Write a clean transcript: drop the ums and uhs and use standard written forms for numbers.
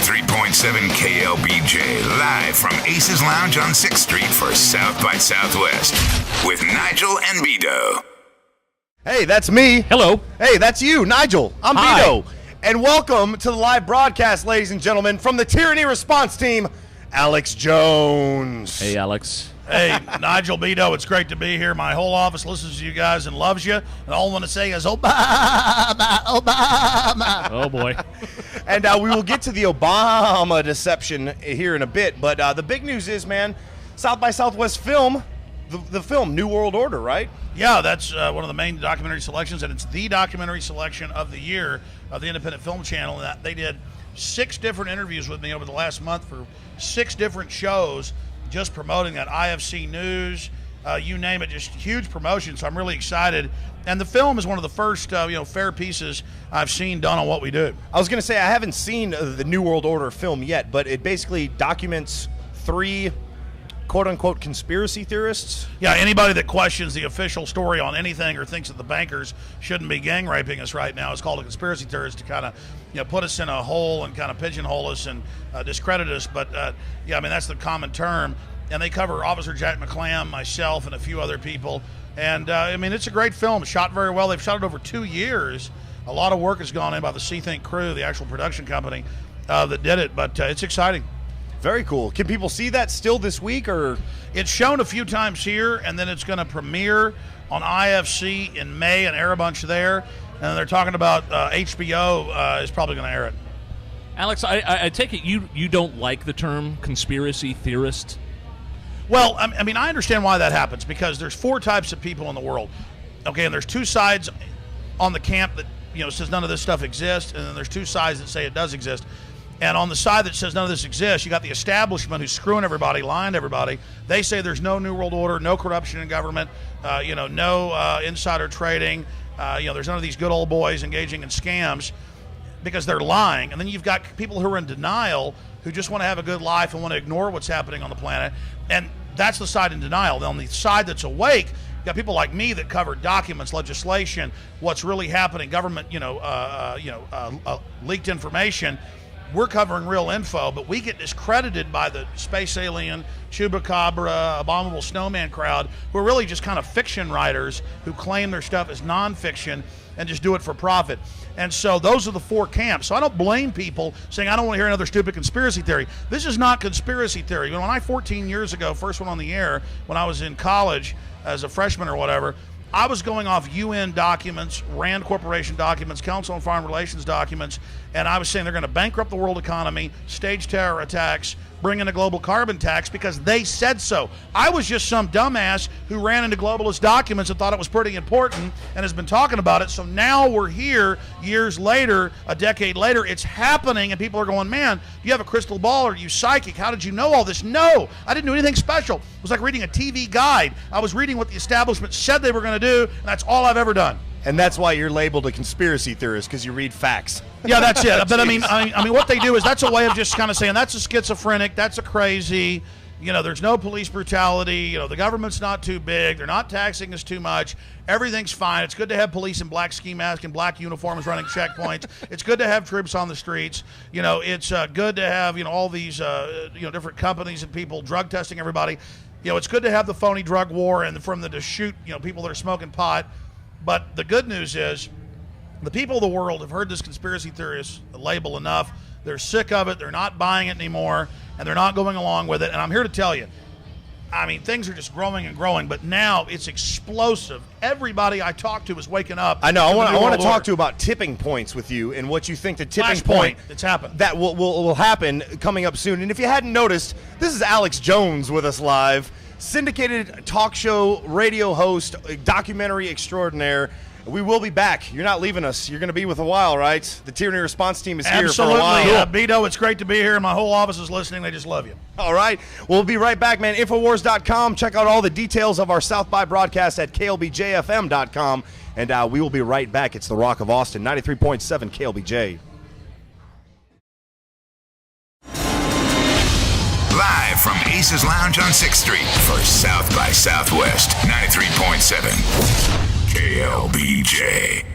93.7 KLBJ, live from Aces Lounge on 6th Street for South by Southwest with Nigel and B-Doe. Hey, that's me. Hello. Hey, that's you, Nigel. I'm Hi. B-Doe. And welcome to the live broadcast, ladies and gentlemen, from the Tyranny Response Team, Alex Jones. Hey, Alex. Hey, Nigel, B-Doe, it's great to be here. My whole office listens to you guys and loves you. And all I want to say is, Obama, Obama. Oh, boy. And we will get to the Obama deception here in a bit. But the big news is, man, South by Southwest film, the film New World Order, right? Yeah, that's one of the main documentary selections, and it's the documentary selection of the year of the Independent Film Channel. And they did 6 different interviews with me over the last month for 6 different shows, just promoting that. IFC News, you name it, just huge promotion. So I'm really excited. And the film is one of the first, fair pieces I've seen done on what we do. I was going to say, I haven't seen the New World Order film yet, but it basically documents 3 quote-unquote conspiracy theorists. Yeah, anybody that questions the official story on anything or thinks that the bankers shouldn't be gang raping us right now is called a conspiracy theorist to kind of, put us in a hole and kind of pigeonhole us and discredit us. But, that's the common term. And they cover Officer Jack McClam, myself, and a few other people. And, it's a great film. It's shot very well. They've shot it over 2 years. A lot of work has gone in by the C-Think crew, the actual production company that did it. But it's exciting. Very cool. Can people see that still this week, or? It's shown a few times here, and then it's going to premiere on IFC in May and air a bunch there. And they're talking about HBO is probably going to air it. Alex, I take it you don't like the term conspiracy theorist? Well, I understand why that happens, because there's 4 types of people in the world. Okay, and there's 2 sides on the camp that, says none of this stuff exists, and then there's 2 sides that say it does exist. And on the side that says none of this exists, you got the establishment who's screwing everybody, lying to everybody. They say there's no New World Order, no corruption in government, no insider trading. There's none of these good old boys engaging in scams because they're lying. And then you've got people who are in denial who just want to have a good life and want to ignore what's happening on the planet. And that's the side in denial. Then on the side that's awake, you got people like me that cover documents, legislation, what's really happening, government, leaked information. We're covering real info, but we get discredited by the space alien, chupacabra, abominable snowman crowd, who are really just kind of fiction writers who claim their stuff as nonfiction and just do it for profit. And so those are the 4 camps. So I don't blame people saying, I don't want to hear another stupid conspiracy theory. This is not conspiracy theory. When I 14 years ago, first went on the air, when I was in college as a freshman or whatever, I was going off UN documents, Rand Corporation documents, Council on Foreign Relations documents, and I was saying they're going to bankrupt the world economy, stage terror attacks, bring in a global carbon tax because they said so. I was just some dumbass who ran into globalist documents and thought it was pretty important and has been talking about it. So now we're here years later, a decade later, it's happening, and people are going, man, do you have a crystal ball? Are you psychic? How did you know all this? No, I didn't do anything special. It was like reading a TV guide. I was reading what the establishment said they were going to do, and that's all I've ever done. And that's why you're labeled a conspiracy theorist, because you read facts. Yeah, that's it. But I mean, what they do is that's a way of just kind of saying that's a schizophrenic, that's a crazy. There's no police brutality. The government's not too big. They're not taxing us too much. Everything's fine. It's good to have police in black ski masks and black uniforms running checkpoints. It's good to have troops on the streets. It's good to have all these different companies and people drug testing everybody. It's good to have the phony drug war and from to shoot people that are smoking pot. But the good news is the people of the world have heard this conspiracy theorist label enough. They're sick of it. They're not buying it anymore, and they're not going along with it. And I'm here to tell you, things are just growing and growing, but now it's explosive. Everybody I talk to is waking up. I know. I want to talk to you about tipping points with you and what you think the tipping point it's happened. That will happen coming up soon. And if you hadn't noticed, this is Alex Jones with us live. Syndicated talk show, radio host, documentary extraordinaire. We will be back. You're not leaving us. You're going to be with a while, right? The Tyranny Response Team is here for a while. Absolutely. B-Doe, it's great to be here. My whole office is listening. They just love you. All right. We'll be right back, man. Infowars.com. Check out all the details of our South by broadcast at KLBJFM.com. And we will be right back. It's the Rock of Austin, 93.7 KLBJ. Live from Aces Lounge on 6th Street for South by Southwest, 93.7 KLBJ.